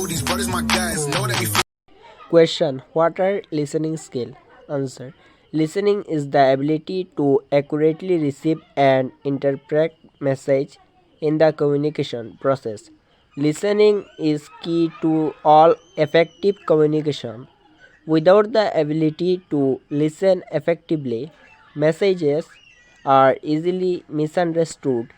these brothers my guys. Know that we Question: what are listening skills? Answer: listening is the ability to accurately receive and interpret message in the communication process. Listening is key to all effective communication. Without the ability to listen effectively, messages are easily misunderstood.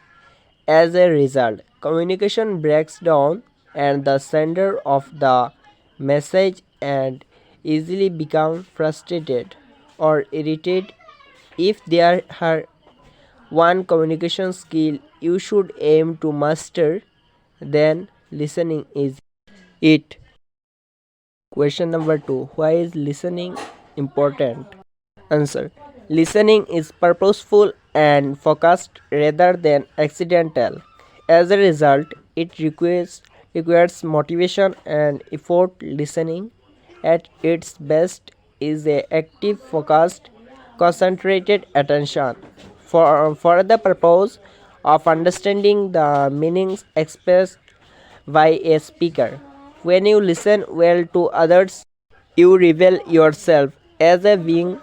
As a result, communication breaks down and the sender of the message and easily become frustrated or irritated. If there are one communication skill you should aim to master, then listening is it. Question number 2: why is listening important? Answer: listening is purposeful and focused rather than accidental. As a result, it requires motivation and effort. Listening at its best is a active, focused, concentrated attention for the purpose of understanding the meanings expressed by a speaker. When you listen well to others, you reveal yourself as a being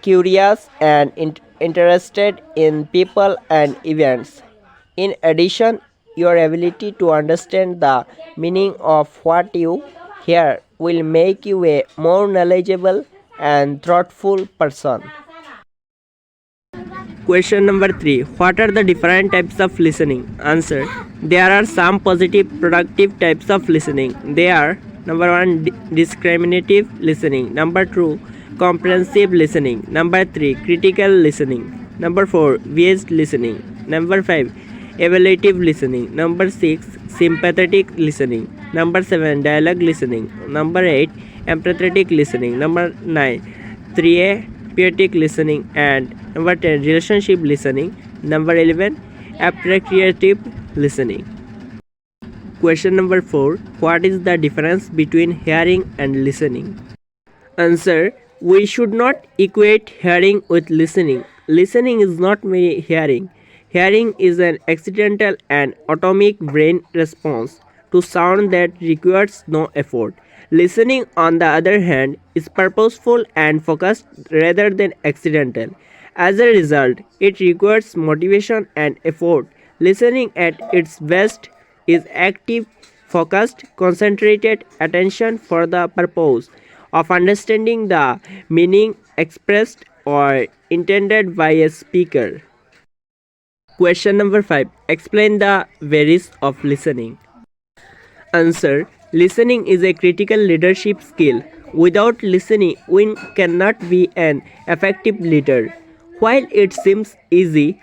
curious and interested in people and events. In addition, your ability to understand the meaning of what you hear will make you a more knowledgeable and thoughtful person. Question number 3: what are the different types of listening? Answer: there are some positive, productive types of listening. They are: number 1, discriminative listening; number 2, comprehensive listening; number 3, critical listening; number 4, based listening; number 5, evaluative listening; number 6, sympathetic listening; number 7, dialogue listening; number 8, empathetic listening; number 9, therapeutic listening; and number 10, relationship listening; number 11, appreciative listening. Question number 4: what is the difference between hearing and listening? Answer: we should not equate hearing with listening. Listening is not merely hearing. Hearing is an accidental and atomic brain response to sound that requires no effort. Listening, on the other hand, is purposeful and focused rather than accidental. As a result, it requires motivation and effort. Listening at its best is active, focused, concentrated attention for the purpose of understanding the meaning expressed or intended by a speaker. Question number 5. Explain the varies of listening. Answer: listening is a critical leadership skill. Without listening, one cannot be an effective leader. While it seems easy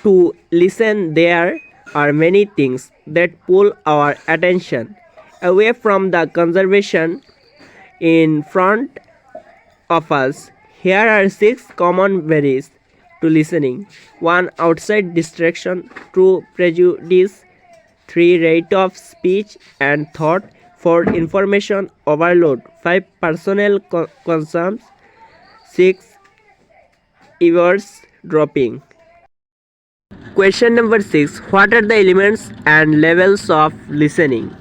to listen, there are many things that pull our attention away from the conversation in front of us. Here are 6 common barriers to listening. 1. Outside distraction. 2. Prejudice. 3. Rate of speech and thought. 4. Information overload. 5. Personal concerns. 6. Ears dropping. Question number 6. What are the elements and levels of listening?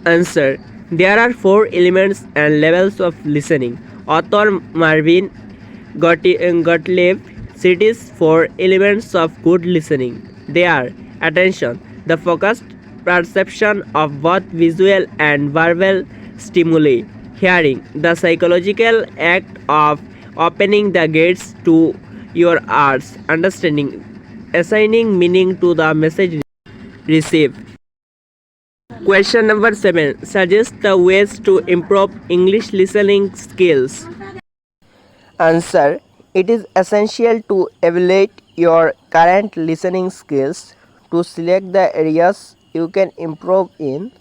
Answer: there are 4 elements and levels of listening. Author Marvin Gottlieb cites 4 elements of good listening. They are: attention, the focused perception of both visual and verbal stimuli; hearing, the psychological act of opening the gates to your ears; understanding, assigning meaning to the message received. Question number 7. Suggest the ways to improve English listening skills. Answer: it is essential to evaluate your current listening skills to select the areas you can improve in.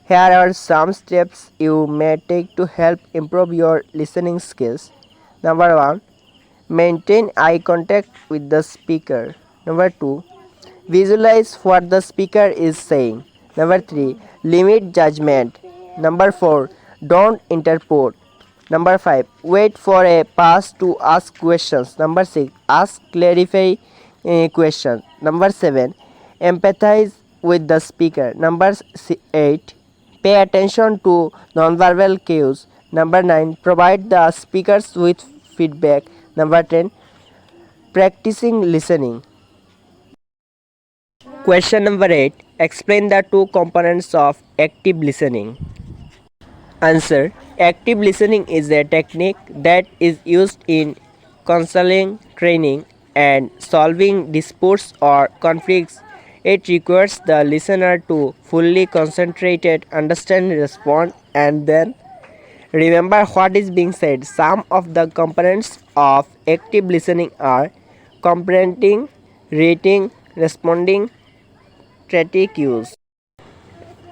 Here are some steps you may take to help improve your listening skills. Number 1. Maintain eye contact with the speaker. Number 2. Visualize what the speaker is saying. Number 3. Limit judgment. Number 4. Don't interpret. Number 5. Wait for a pause to ask questions. Number 6. Ask clarifying questions. Number 7. Empathize with the speaker. Number 8. Pay attention to nonverbal cues. Number 9. Provide the speakers with feedback. Number 10. Practicing listening. Question number 8. Explain the two components of active listening. Answer. Active listening is a technique that is used in counseling, training, and solving disputes or conflicts. It requires the listener to fully concentrate, understand, respond, and then remember what is being said. Some of the components of active listening are comprehending, rating, responding, static cues.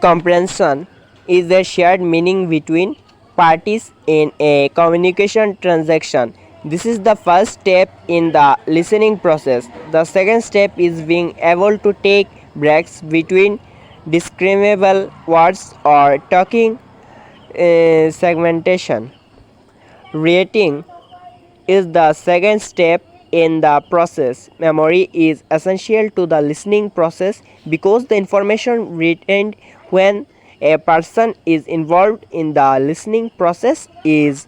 Comprehension is a shared meaning between parties in a communication transaction. This is the first step in the listening process. The second step is being able to take breaks between discriminable words or talking segmentation. Rating is the second step in the process. Memory is essential to the listening process because the information retained when a person is involved in the listening process is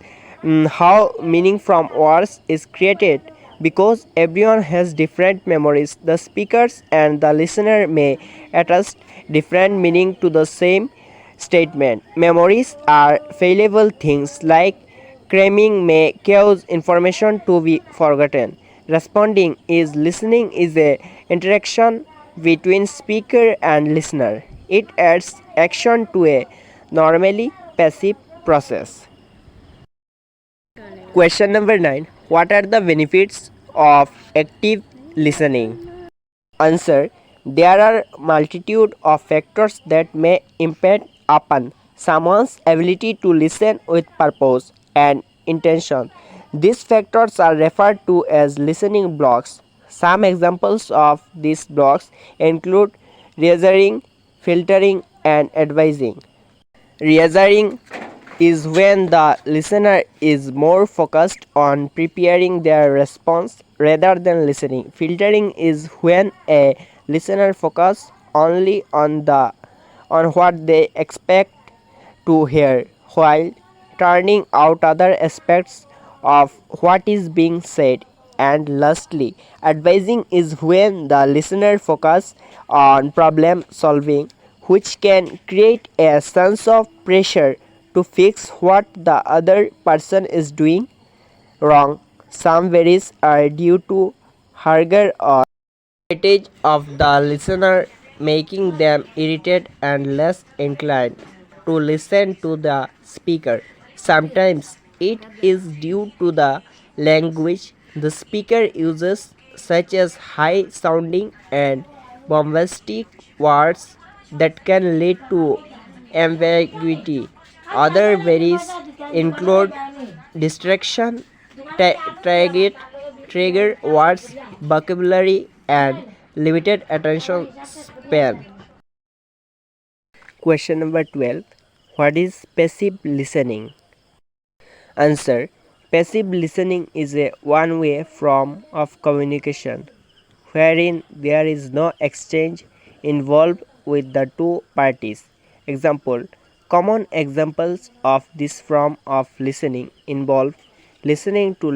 how meaning from words is created. Because everyone has different memories, the speakers and the listener may attach different meaning to the same statement. Memories are fallible things like cramming may cause information to be forgotten. Responding is listening is a interaction between speaker and listener. It adds action to a normally passive process. Question number 9. What are the benefits of active listening? Answer. There are multitude of factors that may impact upon someone's ability to listen with purpose and intention. These factors are referred to as listening blocks. Some examples of these blocks include reasoning, filtering, and advising. Reassuring is when the listener is more focused on preparing their response rather than listening. Filtering is when a listener focuses only on what they expect to hear while turning out other aspects of what is being said. And lastly, advising is when the listener focuses on problem solving, which can create a sense of pressure to fix what the other person is doing wrong. Some worries are due to hunger or advantage of the listener, making them irritated and less inclined to listen to the speaker. Sometimes it is due to the language the speaker uses, such as high sounding and bombastic words that can lead to ambiguity. Other worries include distraction, target, trigger words, vocabulary, and limited attention span. Question number 12. What is passive listening? Answer. Passive listening is a one-way form of communication wherein there is no exchange involved with the two parties. Example. Common examples of this form of listening involve listening to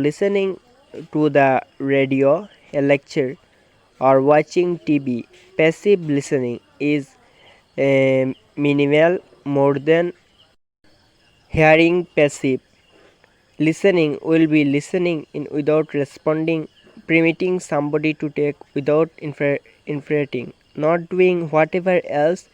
the radio, a lecture, or watching TV. Passive listening is minimal more than hearing. Passive listening will be listening in without responding, permitting somebody to take without interfering, not doing whatever else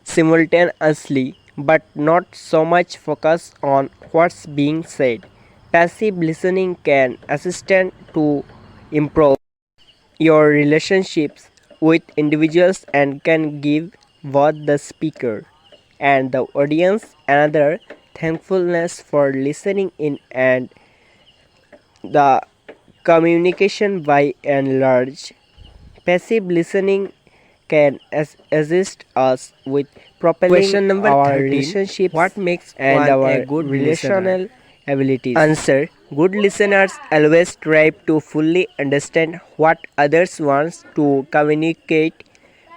simultaneously, but not so much focus on what's being said. Passive listening can assist to improve your relationships with individuals and can give both the speaker and the audience another thankfulness for listening in and the communication by and large. Passive listening can assist us with propelling Question number our 13. relationships What makes and one our a good relational listener? abilities. Answer. Good listeners always strive to fully understand what others want to communicate,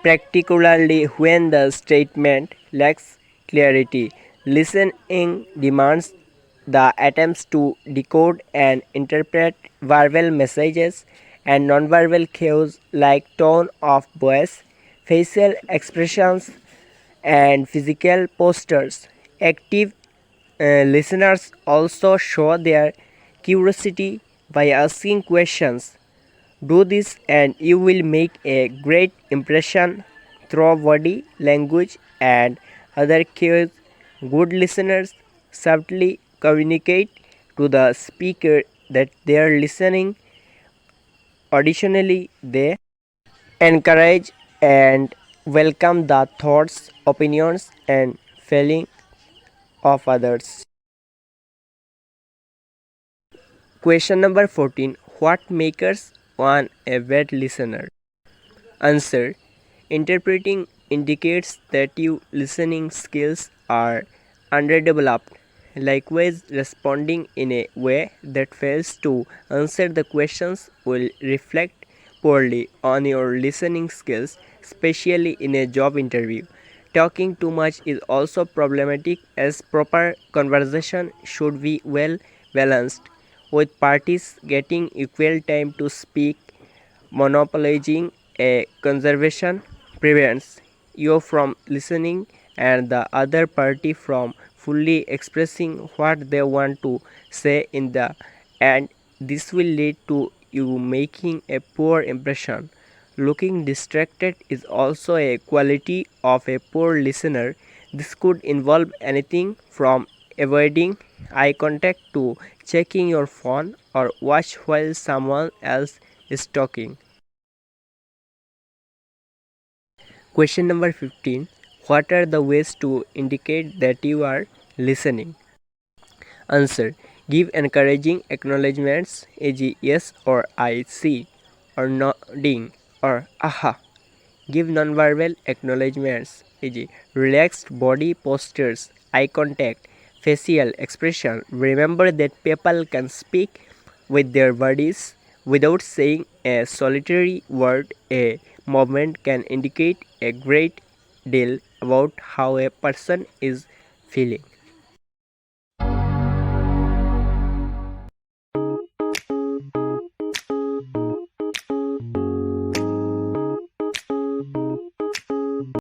particularly when the statement lacks clarity. Listening demands the attempts to decode and interpret verbal messages and nonverbal cues like tone of voice, facial expressions, and physical postures. Active listeners also show their curiosity by asking questions. Do this and you will make a great impression through body language and other cues. Good listeners subtly communicate to the speaker that they are listening. Additionally, they encourage and welcome the thoughts, opinions, and feelings of others. Question number 14. What makes one a bad listener? Answer. Interpreting indicates that your listening skills are underdeveloped. Likewise, responding in a way that fails to answer the questions will reflect poorly on your listening skills, especially in a job interview. Talking too much is also problematic as proper conversation should be well balanced, with parties getting equal time to speak. Monopolizing a conversation prevents you from listening and the other party from fully expressing what they want to say in the end. This will lead to you making a poor impression. Looking distracted is also a quality of a poor listener. This could involve anything from avoiding eye contact to checking your phone or watch while someone else is talking. Question number 15. What are the ways to indicate that you are listening? Answer. Give encouraging acknowledgements, e.g., yes or I see, or nodding, or aha. Give nonverbal acknowledgements, e.g., relaxed body postures, eye contact, facial expression. Remember that people can speak with their bodies without saying a solitary word. A movement can indicate a great deal about how a person is feeling.